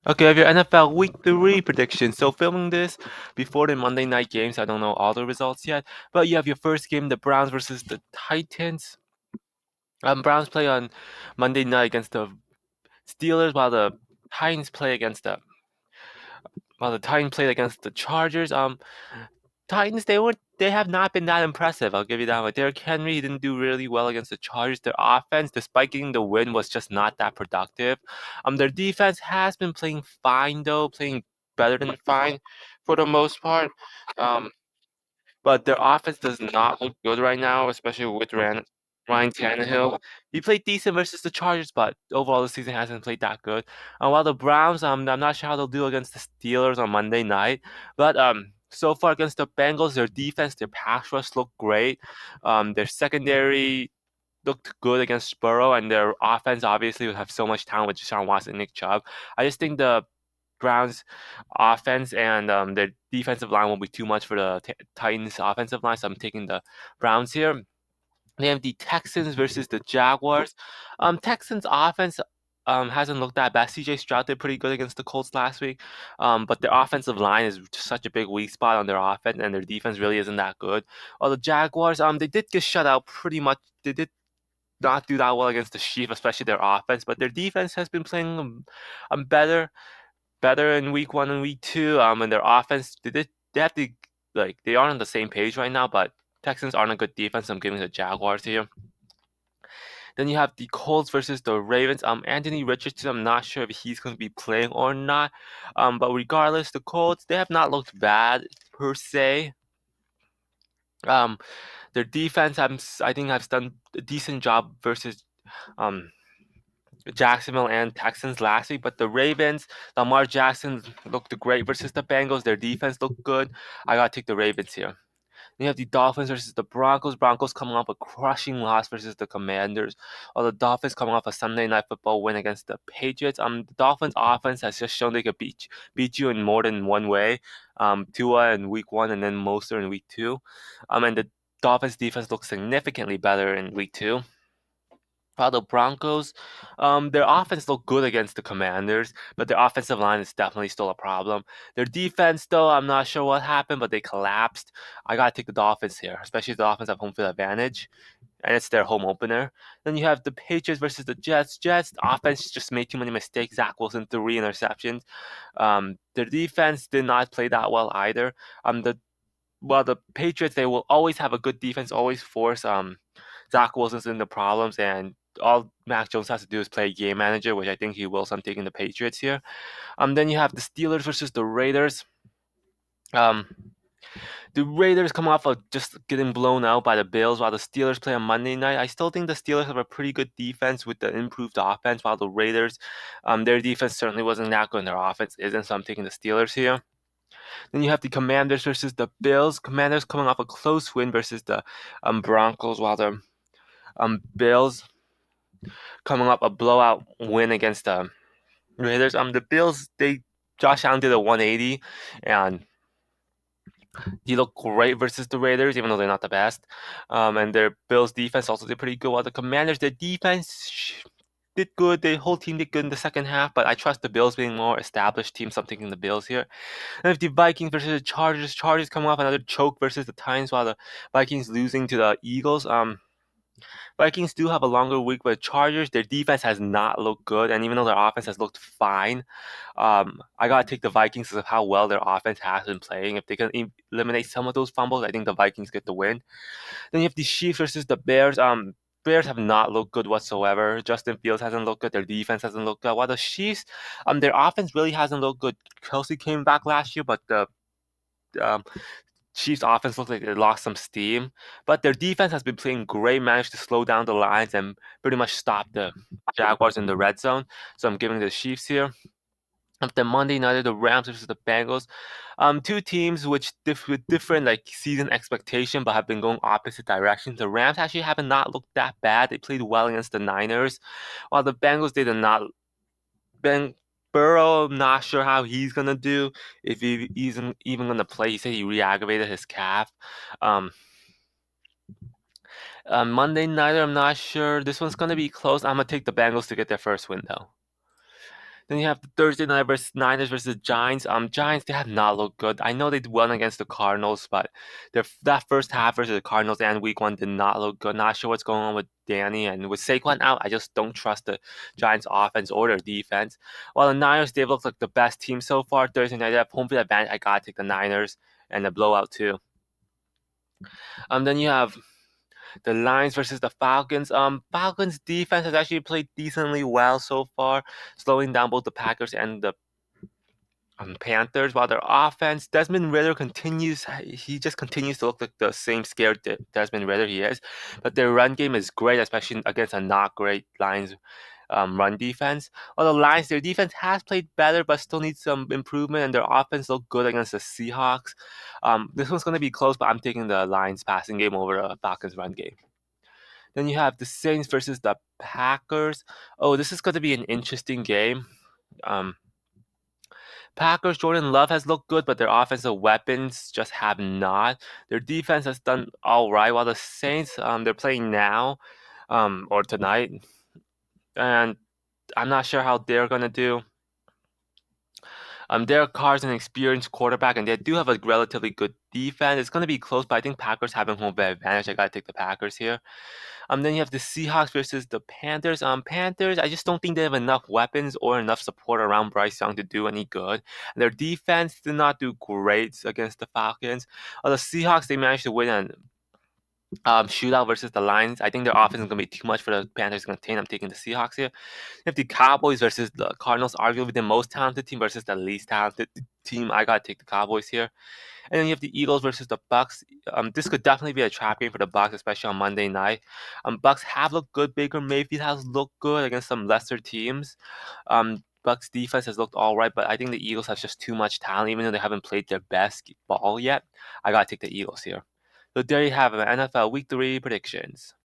Okay, I have your NFL Week 3 prediction. So filming this before the Monday night games. I don't know all the results yet, but you have your first game, the Browns versus the Titans. Browns play on Monday night against the Steelers, while the Titans play against the Titans played against the Chargers. Titans, they have not been that impressive. I'll give you that one. Derrick Henry didn't do really well against the Chargers. Their offense, despite getting the win, was just not that productive. Their defense has been playing fine though, playing better than fine for the most part. Um, but their offense does not look good right now, especially with Ryan Tannehill. He played decent versus the Chargers, but overall the season hasn't played that good. And while the Browns, I'm not sure how they'll do against the Steelers on Monday night, but so far against the Bengals, their defense, their pass rush looked great. Their secondary looked good against Burrow, and their offense obviously would have so much talent with Deshaun Watson and Nick Chubb. I just think the Browns offense and their defensive line will be too much for the Titans offensive line, so I'm taking the Browns here. They have the Texans versus the Jaguars. Texans offense hasn't looked that bad. CJ Stroud did pretty good against the Colts last week, but their offensive line is just such a big weak spot on their offense, and their defense really isn't that good. While the Jaguars, they did get shut out pretty much. They did not do that well against the Chiefs, especially their offense, but their defense has been playing better in week 1 and week 2. And their offense, they have to they aren't on the same page right now, but Texans aren't a good defense. I'm giving the Jaguars here. Then you have the Colts versus the Ravens. Anthony Richardson, I'm not sure if he's going to be playing or not. But regardless, the Colts, they have not looked bad per se. Um, their defense, I think, has done a decent job versus um Jacksonville and Texans last week, but the Ravens, Lamar Jackson looked great versus the Bengals. Their defense looked good. I gotta take the Ravens here. Then you have the Dolphins versus the Broncos. Broncos coming off a crushing loss versus the Commanders, while the Dolphins coming off a Sunday Night Football win against the Patriots. The Dolphins offense has just shown they could beat you in more than one way. Tua in week 1 and then Mostert in week 2. And the Dolphins defense looks significantly better in week 2. While the Broncos, their offense looked good against the Commanders, but their offensive line is definitely still a problem. Their defense, though, I'm not sure what happened, but they collapsed. I gotta take the Dolphins here, especially if the Dolphins have home field advantage, and it's their home opener. Then you have the Patriots versus the Jets. Jets offense just made too many mistakes. Zach Wilson 3 interceptions. Their defense did not play that well either. The Patriots, they will always have a good defense, always force Zach Wilson's into problems, and all Mac Jones has to do is play game manager, which I think he will. So I'm taking the Patriots here. Then you have the Steelers versus the Raiders. Um, the Raiders come off of just getting blown out by the Bills, while the Steelers play on Monday night. I still think the Steelers have a pretty good defense with the improved offense, while the Raiders, their defense certainly wasn't that good, and their offense isn't. So I'm taking the Steelers here. Then you have the Commanders versus the Bills. Commanders coming off a close win versus the Broncos, while the Bills coming up a blowout win against the Raiders. The Bills, Josh Allen did a 180, and he looked great versus the Raiders, even though they're not the best. And their Bills defense also did pretty good. While the Commanders, their defense did good. The whole team did good in the second half, but I trust the Bills being more established team, so I'm taking the Bills here. And if the Vikings versus the Chargers, Chargers coming off another choke versus the Titans, while the Vikings losing to the Eagles. Vikings do have a longer week, but Chargers, their defense has not looked good, and even though their offense has looked fine, I gotta take the Vikings because of how well their offense has been playing. If they can eliminate some of those fumbles, I think the Vikings get the win. Then you have the Chiefs versus the Bears. Bears have not looked good whatsoever. Justin Fields hasn't looked good. Their defense hasn't looked good. While the Chiefs, their offense really hasn't looked good. Kelsey came back last year, but the um, Chiefs offense looks like they lost some steam, but their defense has been playing great, managed to slow down the lines and pretty much stop the Jaguars in the red zone. So I'm giving the Chiefs here. The Monday night, the Rams versus the Bengals. Two teams with different like season expectation, but have been going opposite directions. The Rams actually haven't not looked that bad. They played well against the Niners, while the Bengals they did not. Ben Burrow, I'm not sure how he's gonna do. If he isn't even gonna play, he said he re-aggravated his calf. Um, Monday night, I'm not sure. This one's gonna be close. I'm gonna take the Bengals to get their first win though. Then you have the Thursday night versus Niners versus Giants. Giants, they have not looked good. I know they won against the Cardinals, but that first half versus the Cardinals and week one did not look good. Not sure what's going on with Danny, and with Saquon out, I just don't trust the Giants offense or their defense. While the Niners, they've looked like the best team so far. Thursday night, they have home field advantage. I gotta take the Niners and the blowout too. Then you have the Lions versus the Falcons. Falcons defense has actually played decently well so far, slowing down both the Packers and the Panthers. While their offense, Desmond Ritter he just continues to look like the same scared Desmond Ritter he is. But their run game is great, especially against a not great Lions run defense. While the Lions, their defense has played better, but still needs some improvement, and their offense looked good against the Seahawks. This one's going to be close, but I'm taking the Lions passing game over the Falcons run game. Then you have the Saints versus the Packers. Oh, this is going to be an interesting game. Um, Packers, Jordan Love has looked good, but their offensive weapons just have not. Their defense has done all right, while the Saints, they're playing now, or tonight, and I'm not sure how they're gonna do. Derek Carr's an experienced quarterback, and they do have a relatively good defense. It's gonna be close, but I think Packers having home field advantage. I gotta take the Packers here. Then you have the Seahawks versus the Panthers. Panthers, I just don't think they have enough weapons or enough support around Bryce Young to do any good. And their defense did not do great against the Falcons. The Seahawks, they managed to win an shootout versus the Lions. I think their offense is going to be too much for the Panthers to contain. I'm taking the Seahawks here. You have the Cowboys versus the Cardinals, arguably the most talented team versus the least talented team. I got to take the Cowboys here. And then you have the Eagles versus the Bucks. This could definitely be a trap game for the Bucks, especially on Monday night. Bucks have looked good. Baker Mayfield has looked good against some lesser teams. Bucks defense has looked all right, but I think the Eagles have just too much talent, even though they haven't played their best ball yet. I gotta take the Eagles here. So there you have it, NFL Week 3 predictions.